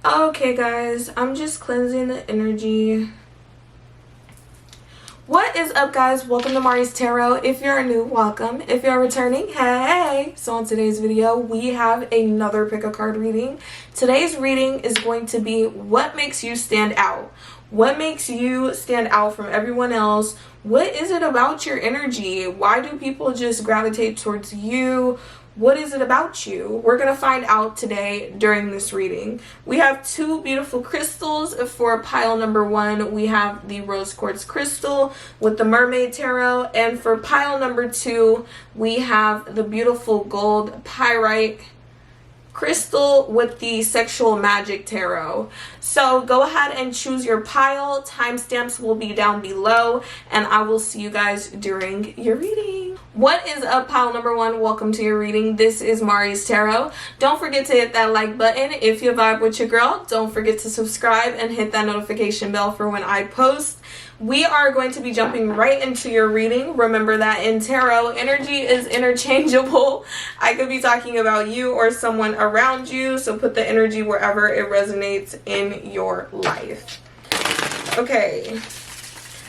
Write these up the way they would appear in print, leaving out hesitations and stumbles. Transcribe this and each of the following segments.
Okay guys, I'm just cleansing the energy. What is up guys? Welcome to Mari's Tarot. If you're new, welcome. If you're returning, hey! So on today's video, we have another pick a card reading. Today's reading is going to be what makes you stand out. What makes you stand out from everyone else? What is it about your energy? Why do people just gravitate towards you? What is it about you? We're going to find out today during this reading. We have two beautiful crystals. For pile number one, we have the rose quartz crystal with the mermaid tarot. And for pile number two, we have the beautiful gold pyrite crystal with the sexual magic tarot. So go ahead and choose your pile. Timestamps will be down below, and I will see you guys during your reading. What is up, pile number one? Welcome to your reading. This is Mari's Tarot. Don't forget to hit that like button if you vibe with your girl. Don't forget to subscribe and hit that notification bell for when I post. We are going to be jumping right into your reading. Remember that in tarot, energy is interchangeable. I could be talking about you or someone around you, so put the energy wherever it resonates in your life. Okay,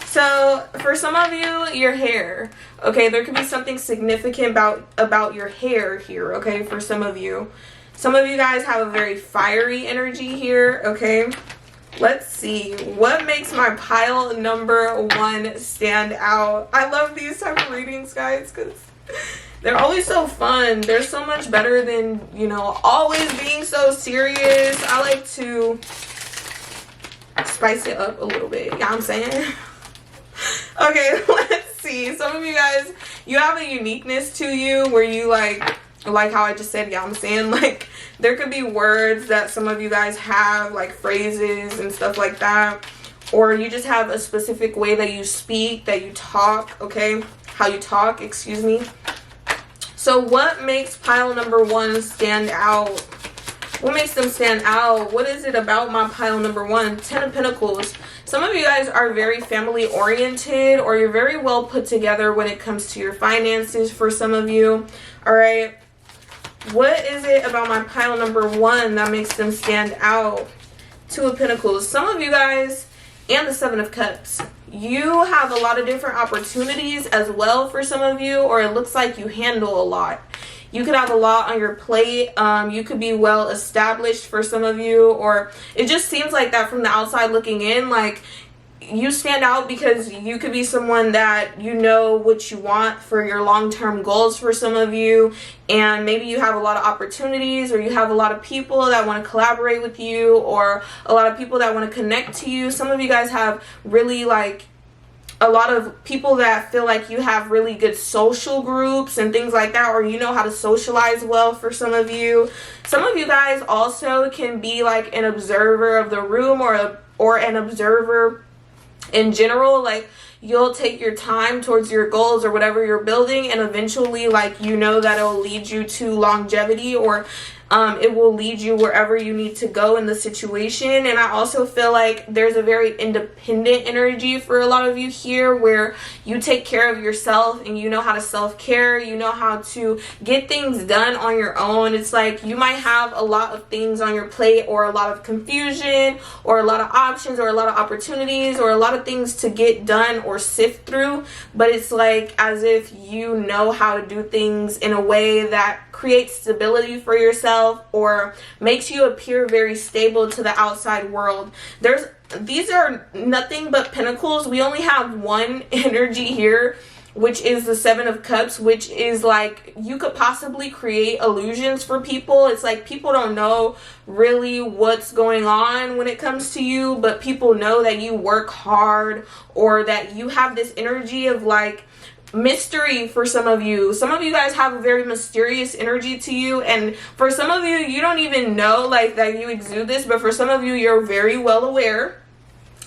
so for some of you, your hair. Okay, there could be something significant about your hair here, okay, for some of you. Some of you guys have a very fiery energy here, okay? Let's see what makes my pile number one stand out. I love these type of readings, guys, because they're always so fun. They're so much better than, you know, always being so serious. I like to spice it up a little bit. You know what I'm saying? Okay, let's see. Some of you guys, you have a uniqueness to you where you like how I just said, yeah, I'm saying, like, there could be words that some of you guys have, like phrases and stuff like that, or you just have a specific way that you speak, that you talk, okay, how you talk, excuse me. So what makes pile number one stand out? What makes them stand out? What is it about my pile number one? 10 of Pentacles. Some of you guys are very family oriented, or you're very well put together when it comes to your finances for some of you, all right? What is it about my pile number one that makes them stand out? 2 of Pentacles. Some of you guys, and the 7 of Cups. You have a lot of different opportunities as well for some of you, or it looks like you handle a lot. You could have a lot on your plate. You could be well established for some of you, or it just seems like that from the outside looking in, like you stand out because you could be someone that you know what you want for your long-term goals for some of you, and maybe you have a lot of opportunities, or you have a lot of people that want to collaborate with you, or a lot of people that want to connect to you. Some of you guys have really like a lot of people that feel like you have really good social groups and things like that, or you know how to socialize well for some of you. Some of you guys also can be like an observer of the room, or an observer in general. Like, you'll take your time towards your goals or whatever you're building, and eventually, like, you know that it'll lead you to longevity, or it will lead you wherever you need to go in the situation. And I also feel like there's a very independent energy for a lot of you here, where you take care of yourself and you know how to self-care. You know how to get things done on your own. It's like you might have a lot of things on your plate, or a lot of confusion, or a lot of options, or a lot of opportunities, or a lot of things to get done or sift through, but it's like as if you know how to do things in a way that creates stability for yourself, or makes you appear very stable to the outside world. These are nothing but pentacles. We only have one energy here, which is the 7 of Cups, which is like you could possibly create illusions for people. It's like people don't know really what's going on when it comes to you, but people know that you work hard, or that you have this energy of like mystery for some of you. Some of you guys have a very mysterious energy to you, and for some of you, you don't even know like that you exude this, but for some of you, you're very well aware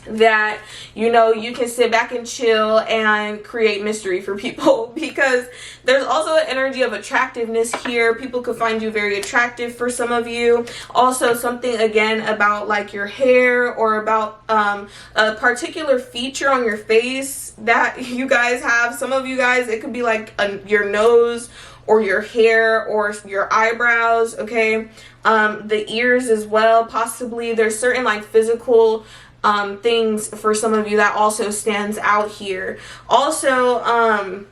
that, you know, you can sit back and chill and create mystery for people, because there's also an energy of attractiveness here. People could find you very attractive for some of you. Also something again about like your hair, or about a particular feature on your face that you guys have. Some of you guys, it could be like your nose, or your hair or your eyebrows, okay? The ears as well, possibly. There's certain like physical things for some of you that also stands out here. Also,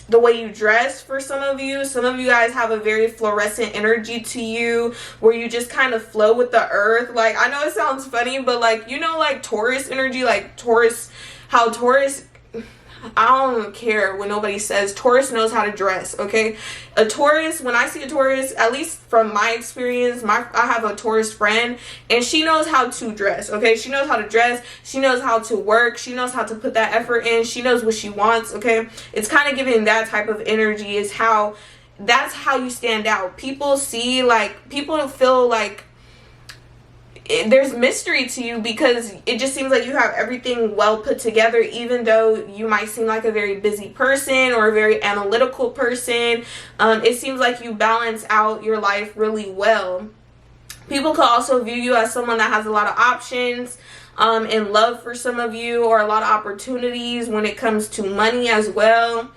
the way you dress for some of you guys have a very fluorescent energy to you, where you just kind of flow with the earth. Like, I know it sounds funny, but like, you know, like Taurus energy, like Taurus, how Taurus, I don't care when nobody says Taurus knows how to dress, okay? A Taurus, when I see a Taurus, at least from my experience, I have a Taurus friend, and she knows how to dress, okay? She knows how to dress. She knows how to work. She knows how to put that effort in. She knows what she wants, okay? It's kind of giving that type of energy is how, that's how you stand out. People see, like, people feel like there's mystery to you, because it just seems like you have everything well put together, even though you might seem like a very busy person or a very analytical person. It seems like you balance out your life really well. People could also view you as someone that has a lot of options in love for some of you, or a lot of opportunities when it comes to money as well.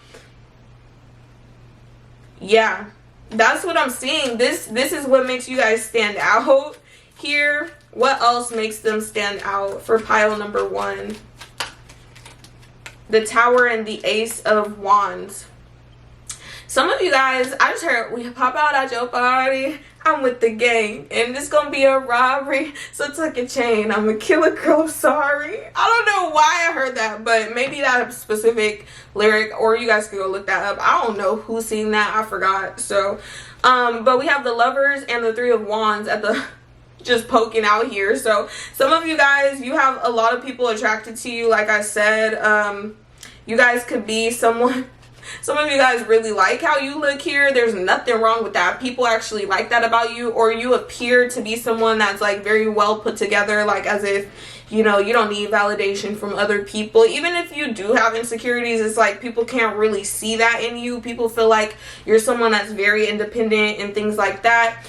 Yeah, that's what I'm seeing. This is what makes you guys stand out here. What else makes them stand out for pile number 1? The Tower and the Ace of Wands. Some of you guys, I just heard, we pop out at your party, I'm with the gang, and it's gonna be a robbery, so tuck your chain, I'm a killer girl, sorry. I don't know why I heard that, but maybe that specific lyric, or you guys can go look that up. I don't know who seen that, I forgot. So but we have the Lovers and the Three of Wands at the just poking out here. So some of you guys, you have a lot of people attracted to you. Like I said, you guys could be someone, some of you guys really like how you look here. There's nothing wrong with that. People actually like that about you, or you appear to be someone that's like very well put together, like as if, you know, you don't need validation from other people. Even if you do have insecurities, it's like people can't really see that in you. People feel like you're someone that's very independent and things like that.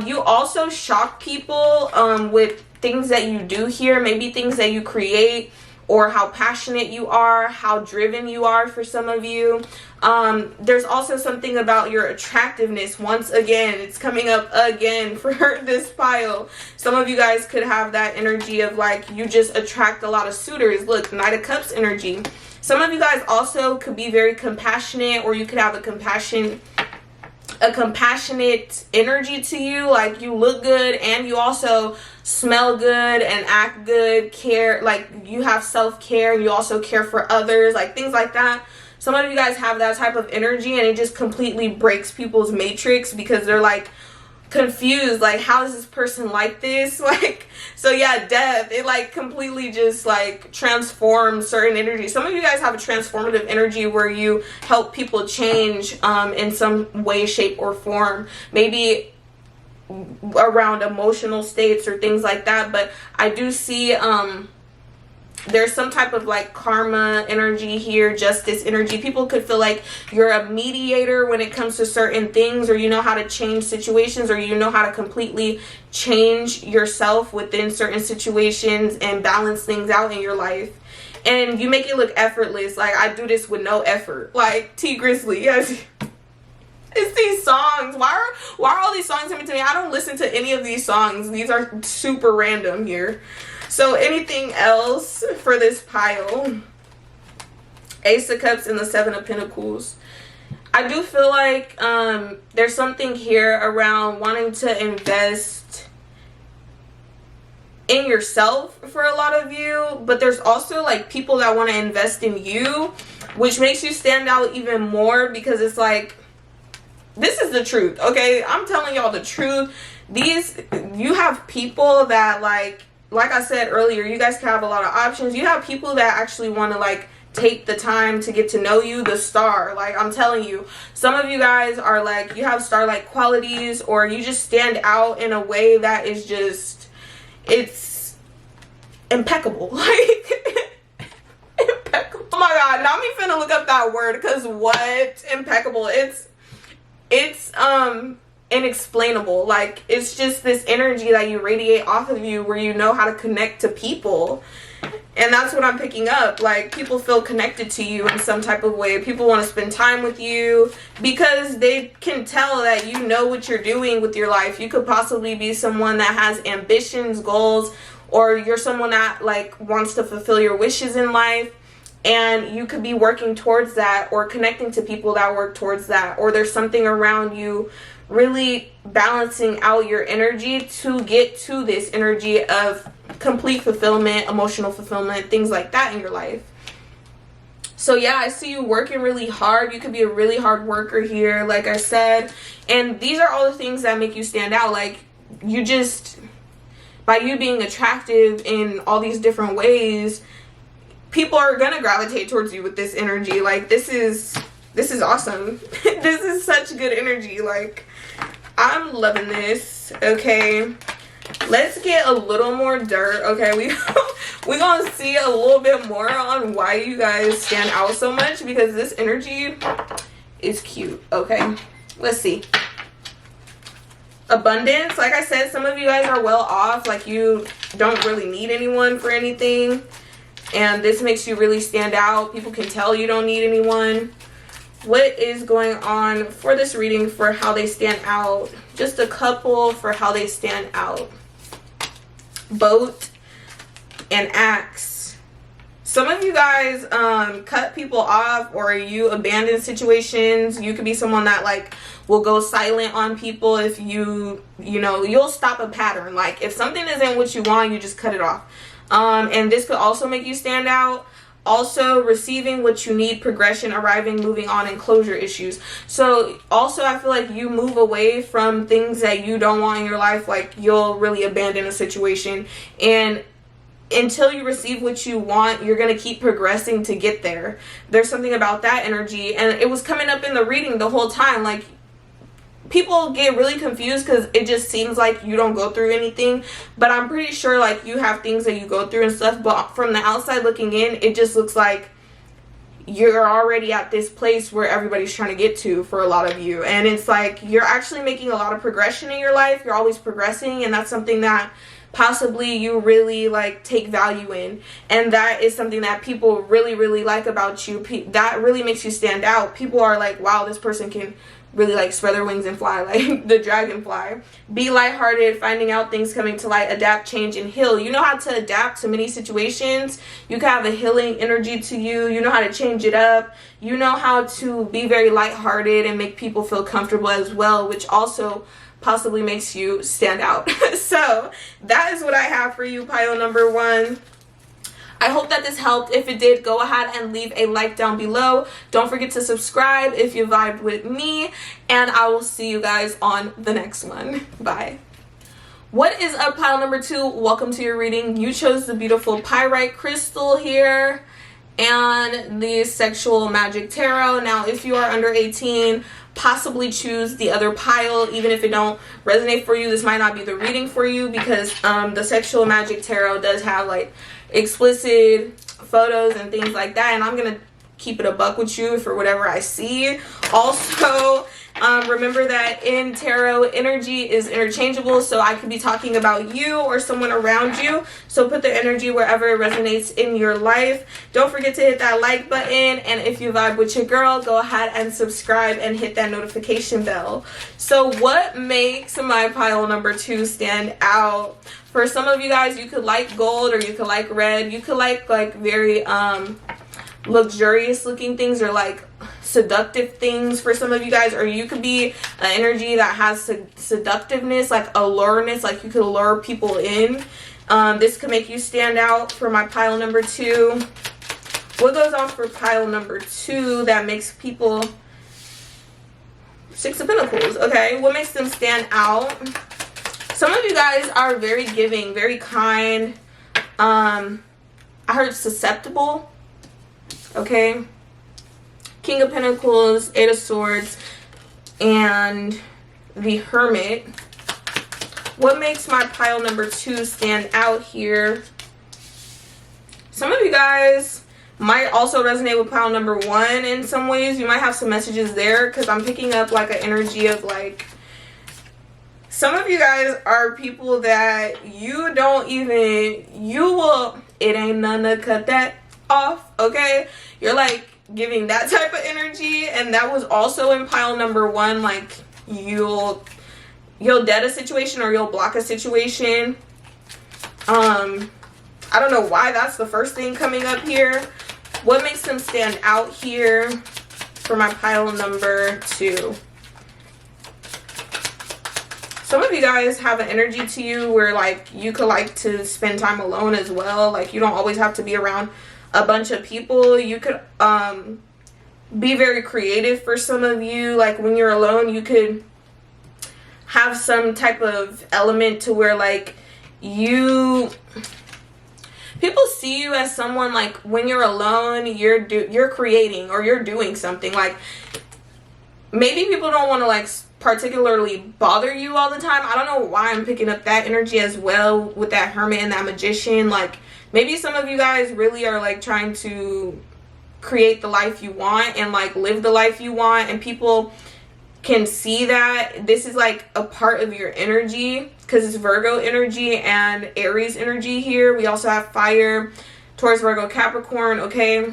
You also shock people with things that you do here, maybe things that you create, or how passionate you are, how driven you are for some of you. There's also something about your attractiveness. Once again, it's coming up again for this pile. Some of you guys could have that energy of like, you just attract a lot of suitors. Look, Knight of Cups energy. Some of you guys also could be very compassionate, or you could have a compassionate energy to you. Like, you look good and you also smell good and act good, care, like you have self-care, and you also care for others, like things like that. Some of you guys have that type of energy, and it just completely breaks people's matrix, because they're like confused, like, how is this person like this? Like, so yeah, death, it like completely just like transforms certain energy. Some of you guys have a transformative energy where you help people change in some way, shape, or form, maybe around emotional states or things like that. But I do see there's some type of like karma energy here, justice energy. People could feel like you're a mediator when it comes to certain things, or you know how to change situations, or you know how to completely change yourself within certain situations and balance things out in your life. And you make it look effortless. Like, I do this with no effort. Like T Grizzly, yes. It's these songs. Why are all these songs coming to me? I don't listen to any of these songs. These are super random here. So anything else for this pile? Ace of Cups and the Seven of Pentacles. I do feel like there's something here around wanting to invest in yourself for a lot of you, but there's also like people that want to invest in you, which makes you stand out even more, because it's like, this is the truth, okay? I'm telling y'all the truth. You have people that like I said earlier, you guys can have a lot of options. You have people that actually want to like take the time to get to know you, the star. Like, I'm telling you, some of you guys are like, you have star-like qualities, or you just stand out in a way that is just, it's impeccable. Like, impeccable. Oh my god, now me finna look up that word, because what? Impeccable. It's inexplainable. Like, it's just this energy that you radiate off of you where you know how to connect to people. And that's what I'm picking up. Like, people feel connected to you in some type of way. People want to spend time with you because they can tell that you know what you're doing with your life. You could possibly be someone that has ambitions, goals, or you're someone that like wants to fulfill your wishes in life, and you could be working towards that or connecting to people that work towards that, or there's something around you really balancing out your energy to get to this energy of complete fulfillment, emotional fulfillment, things like that in your life. So yeah, I see you working really hard. You could be a really hard worker here, like I said, and these are all the things that make you stand out. Like, you just, by you being attractive in all these different ways, people are gonna gravitate towards you with this energy. Like, this is awesome. This is such good energy. Like, I'm loving this. Okay, let's get a little more dirt. Okay, we're gonna see a little bit more on why you guys stand out so much, because this energy is cute. Okay, let's see. Abundance. Like I said, some of you guys are well off. Like, you don't really need anyone for anything, and this makes you really stand out. People can tell you don't need anyone. What is going on for this reading for how they stand out? Just a couple for how they stand out. Boat and axe. Some of you guys cut people off, or you abandon situations. You could be someone that like will go silent on people if you know, you'll stop a pattern. Like, if something isn't what you want, you just cut it off. And this could also make you stand out. Also, receiving what you need, progression, arriving, moving on, and closure issues. So also, I feel like you move away from things that you don't want in your life. Like, you'll really abandon a situation, and until you receive what you want, you're going to keep progressing to get there. There's something about that energy, and it was coming up in the reading the whole time. Like, people get really confused because it just seems like you don't go through anything, but I'm pretty sure like you have things that you go through and stuff. But from the outside looking in, it just looks like you're already at this place where everybody's trying to get to for a lot of you, and it's like you're actually making a lot of progression in your life. You're always progressing, and that's something that possibly you really like take value in, and that is something that people really like about you. That really makes you stand out. People are like, wow, this person can really like spread their wings and fly like the dragonfly. Be lighthearted, finding out things coming to light, adapt, change, and heal. You know how to adapt to many situations. You can have a healing energy to you. You know how to change it up. You know how to be very lighthearted and make people feel comfortable as well, which also possibly makes you stand out. So that is what I have for you, pile number 1. I hope that this helped. If it did, go ahead and leave a like down below. Don't forget to subscribe if you vibed with me, and I will see you guys on the next one. Bye. What is up, pile number 2? Welcome to your reading. You chose the beautiful pyrite crystal here and the sexual magic tarot. Now, if you are under 18, possibly choose the other pile. Even if it don't resonate for you, this might not be the reading for you, because the sexual magic tarot does have like explicit photos and things like that, and I'm gonna keep it a buck with you for whatever I see. Also, remember that in tarot, energy is interchangeable, so I could be talking about you or someone around you, so put the energy wherever it resonates in your life. Don't forget to hit that like button, and if you vibe with your girl, go ahead and subscribe and hit that notification bell. So what makes my pile number 2 stand out? For some of you guys, you could like gold, or you could like red. You could like very luxurious looking things, or like seductive things for some of you guys, or you could be an energy that has seductiveness, like allureness, like you could lure people in. This could make you stand out for my pile number 2. What goes on for pile number 2 that makes people... 6 of Pentacles. Okay, what makes them stand out? Some of you guys are very giving, very kind. I heard susceptible. Okay. King of Pentacles, 8 of Swords, and the Hermit. What makes my pile number 2 stand out here? Some of you guys might also resonate with pile number 1 in some ways. You might have some messages there, because I'm picking up like an energy of like some of you guys are people that you don't even, it ain't none to cut that off, okay? You're like giving that type of energy, and that was also in pile number 1. Like you'll dead a situation or you'll block a situation. I don't know why that's the first thing coming up here. What makes them stand out here for my pile number 2? Some of you guys have an energy to you where like you could like to spend time alone as well. Like you don't always have to be around a bunch of people. You could be very creative for some of you. Like when you're alone, you could have some type of element to where like people see you as someone like when you're alone, you're creating or you're doing something. Like maybe people don't want to like particularly bother you all the time. I don't know why I'm picking up that energy as well with that hermit and that magician. Like maybe some of you guys really are like trying to create the life you want and like live the life you want, and people can see that this is like a part of your energy because it's Virgo energy and Aries energy here. We also have fire, Taurus, Virgo, Capricorn. Okay,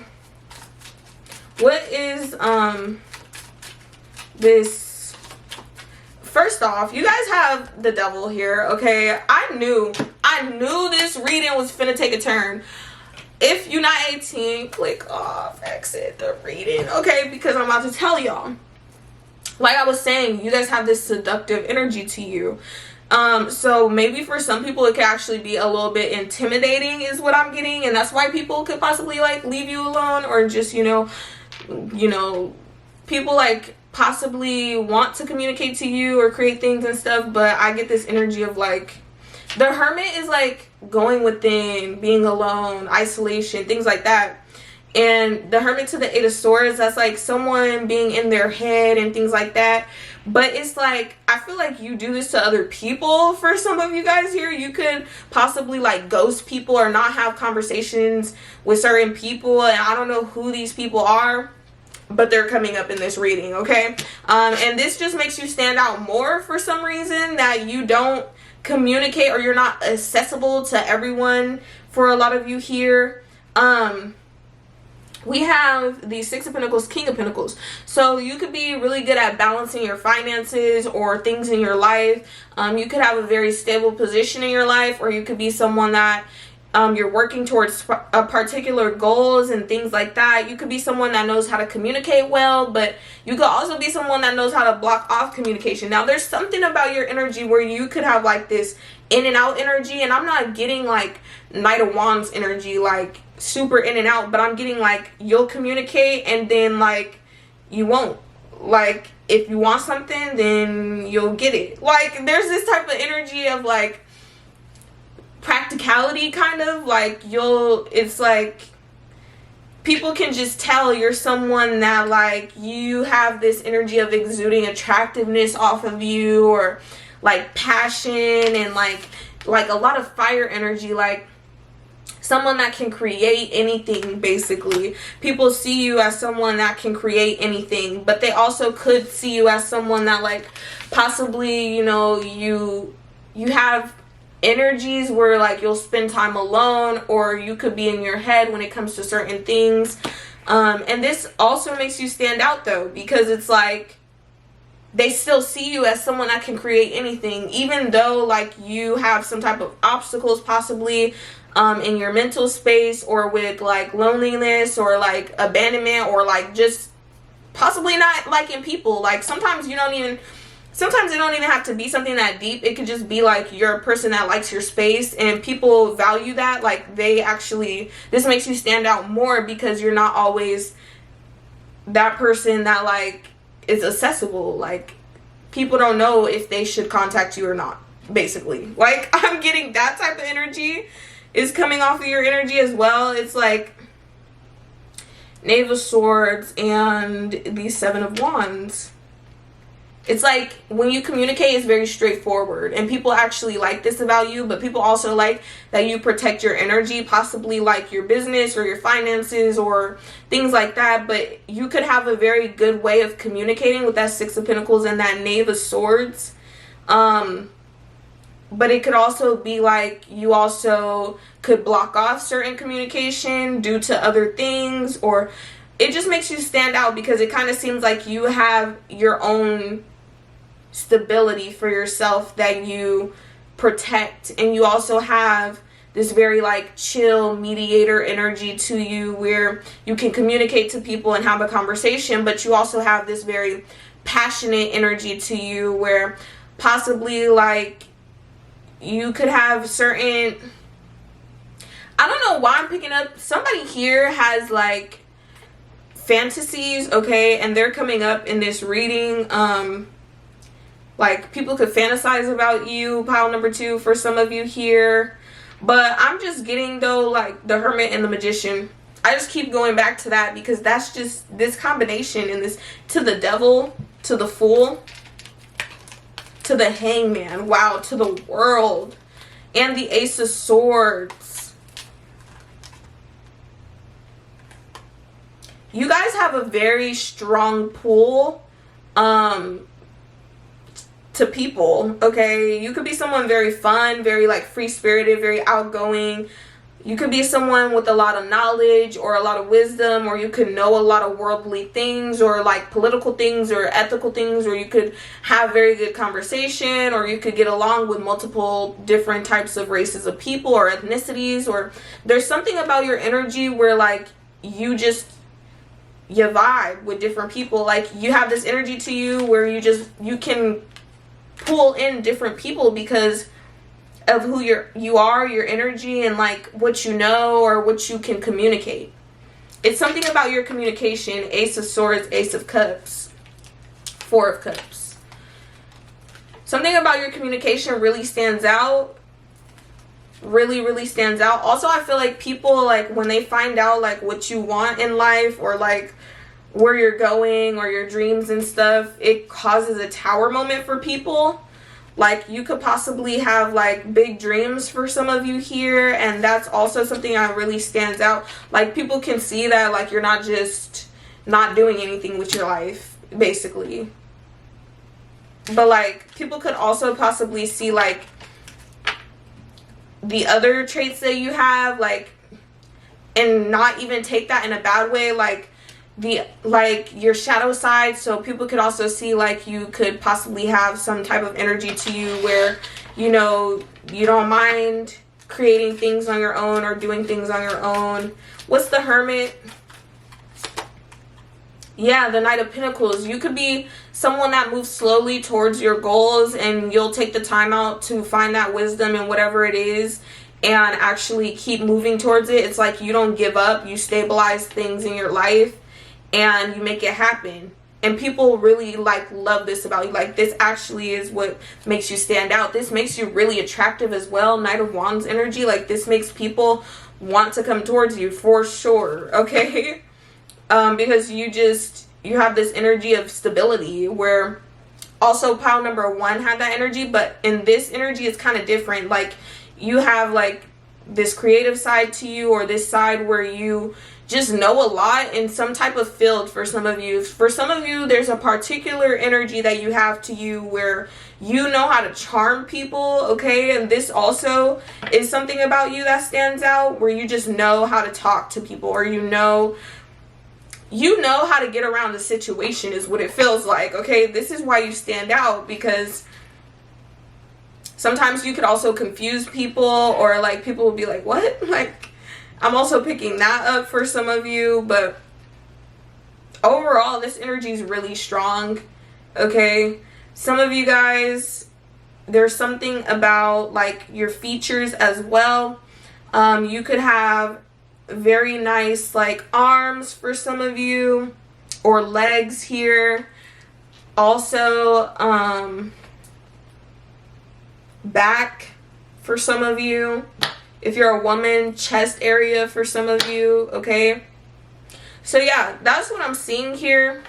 what is this? First off, you guys have the devil here, okay? I knew this reading was finna take a turn. If you're not 18, click off, exit the reading, okay? Because I'm about to tell y'all. Like I was saying, you guys have this seductive energy to you. So maybe for some people it could actually be a little bit intimidating is what I'm getting, and that's why people could possibly like leave you alone, or just, you know, people like possibly want to communicate to you or create things and stuff. But I get this energy of like the hermit is like going within, being alone, isolation, things like that. And the hermit to the 8 of swords, that's like someone being in their head and things like that. But it's like, I feel like you do this to other people. For some of you guys here, you could possibly like ghost people or not have conversations with certain people, and I don't know who these people are, but they're coming up in this reading, okay? And this just makes you stand out more for some reason, that you don't communicate or you're not accessible to everyone for a lot of you here. We have the 6 of Pentacles, King of Pentacles. So you could be really good at balancing your finances or things in your life. You could have a very stable position in your life, or you could be someone that you're working towards particular goals and things like that. You could be someone that knows how to communicate well, but you could also be someone that knows how to block off communication. Now, there's something about your energy where you could have like this in and out energy, and I'm not getting like Knight of Wands energy, like super in and out, but I'm getting like you'll communicate and then like you won't. Like if you want something, then you'll get it. Like there's this type of energy of like practicality, kind of like it's like people can just tell you're someone that like you have this energy of exuding attractiveness off of you, or like passion and like a lot of fire energy, like someone that can create anything. Basically, people see you as someone that can create anything, but they also could see you as someone that like possibly, you know, you have energies where like you'll spend time alone, or you could be in your head when it comes to certain things. And this also makes you stand out though, because it's like they still see you as someone that can create anything, even though like you have some type of obstacles possibly in your mental space, or with like loneliness or like abandonment, or like just possibly not liking people. Like sometimes it don't even have to be something that deep. It could just be like you're a person that likes your space, and people value that. Like this makes you stand out more because you're not always that person that like is accessible. Like people don't know if they should contact you or not, basically. Like I'm getting that type of energy is coming off of your energy as well. It's like Knave of Swords and the 7 of Wands. It's like when you communicate, it's very straightforward, and people actually like this about you, but people also like that you protect your energy, possibly like your business or your finances or things like that. But you could have a very good way of communicating with that 6 of Pentacles and that Knave of Swords. But it could also be like you also could block off certain communication due to other things, or it just makes you stand out because it kind of seems like you have your own stability for yourself that you protect, and you also have this very like chill mediator energy to you where you can communicate to people and have a conversation, but you also have this very passionate energy to you where possibly like you could have certain, I don't know why I'm picking up, somebody here has like fantasies, okay, and they're coming up in this reading. Like people could fantasize about you, pile number 2 for some of you here. But I'm just getting though like the Hermit and the Magician. I just keep going back to that because that's just this combination in this, to the Devil, to the Fool, to the Hangman, wow, to the World, and the Ace of Swords. You guys have a very strong pull to people, okay? You could be someone very fun, very like free-spirited, very outgoing. You could be someone with a lot of knowledge or a lot of wisdom, or you could know a lot of worldly things or like political things or ethical things, or you could have very good conversation, or you could get along with multiple different types of races of people or ethnicities, or there's something about your energy where like you vibe with different people. Like you have this energy to you where you can pull in different people because of who you are, your energy, and like what you know or what you can communicate. It's something about your communication. Ace of Swords, Ace of Cups, Four of Cups. Something about your communication really stands out. Really stands out. Also, I feel like people, like when they find out like what you want in life or like where you're going or your dreams and stuff, it causes a tower moment for people. Like you could possibly have like big dreams for some of you here, and that's also something that really stands out. Like people can see that like you're not just not doing anything with your life basically, but like people could also possibly see like the other traits that you have, like, and not even take that in a bad way, like your shadow side. So people could also see like you could possibly have some type of energy to you where, you know, you don't mind creating things on your own or doing things on your own. What's the Hermit? Yeah, the Knight of Pentacles. You could be someone that moves slowly towards your goals, and you'll take the time out to find that wisdom in whatever it is and actually keep moving towards it. It's like you don't give up. You stabilize things in your life and you make it happen. And people really like love this about you. Like this actually is what makes you stand out. This makes you really attractive as well. Knight of Wands energy. Like this makes people want to come towards you for sure. Okay. Because you have this energy of stability, where also pile number 1 had that energy, but in this energy it's kind of different. Like you have like this creative side to you, or this side where you just know a lot in some type of field. For some of you there's a particular energy that you have to you where you know how to charm people, okay? And this also is something about you that stands out, where you just know how to talk to people, or you know how to get around the situation is what it feels like, okay? This is why you stand out, because sometimes you could also confuse people, or like people will be like, what? Like I'm also picking that up for some of you, but overall this energy is really strong, okay? Some of you guys, there's something about like your features as well. You could have very nice like arms for some of you, or legs here. Also back for some of you. If you're a woman, chest area for some of you, okay? So yeah, that's what I'm seeing here.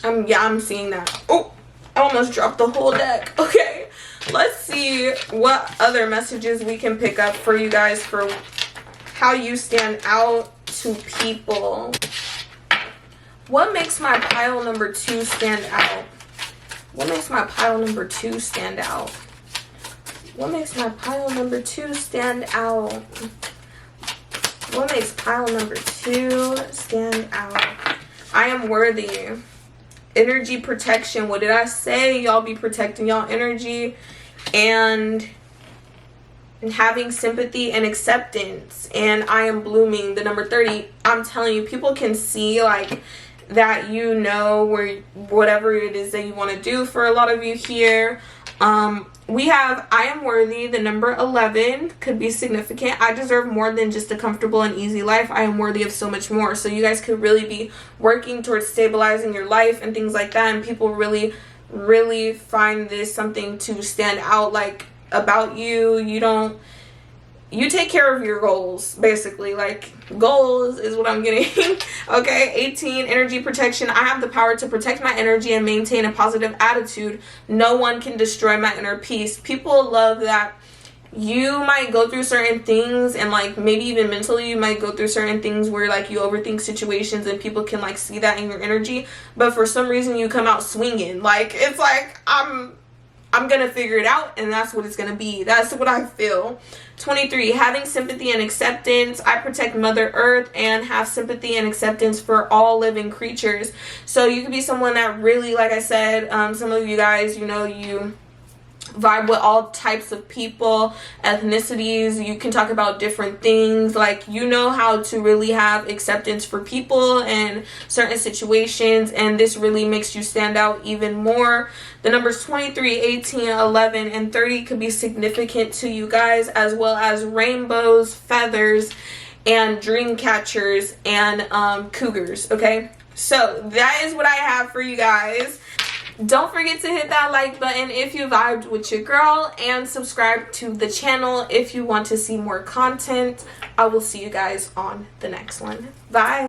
I'm seeing that. Oh, I almost dropped the whole deck. Okay, let's see what other messages we can pick up for you guys for how you stand out to people. What makes my pile number 2 stand out? What makes my pile number 2 stand out? What makes my pile number 2 stand out? What makes pile number 2 stand out? I am worthy. Energy protection. What did I say? Y'all be protecting y'all energy. And having sympathy and acceptance. And I am blooming. The number 30. I'm telling you, people can see like that, you know, where whatever it is that you want to do. For a lot of you here, we have I am worthy. The number 11 could be significant. I deserve more than just a comfortable and easy life. I am worthy of so much more. So you guys could really be working towards stabilizing your life and things like that, and people really find this something to stand out like about you. You take care of your goals, basically. Like, goals is what I'm getting. Okay, 18, energy protection. I have the power to protect my energy and maintain a positive attitude. No one can destroy my inner peace. People love that. You might go through certain things, and like maybe even mentally you might go through certain things where like you overthink situations and people can like see that in your energy, but for some reason you come out swinging. Like, it's like I'm gonna figure it out, and that's what it's gonna be. That's what I feel. 23, having sympathy and acceptance. I protect Mother Earth and have sympathy and acceptance for all living creatures. So you could be someone that really, like I said, some of you guys, you know, you vibe with all types of people, ethnicities. You can talk about different things. Like, you know how to really have acceptance for people and certain situations, and this really makes you stand out even more. The numbers 23, 18, 11, and 30 could be significant to you guys, as well as rainbows, feathers, and dream catchers, and cougars. Okay, so that is what I have for you guys. Don't forget to hit that like button if you vibed with your girl, and subscribe to the channel if you want to see more content. I will see you guys on the next one. Bye.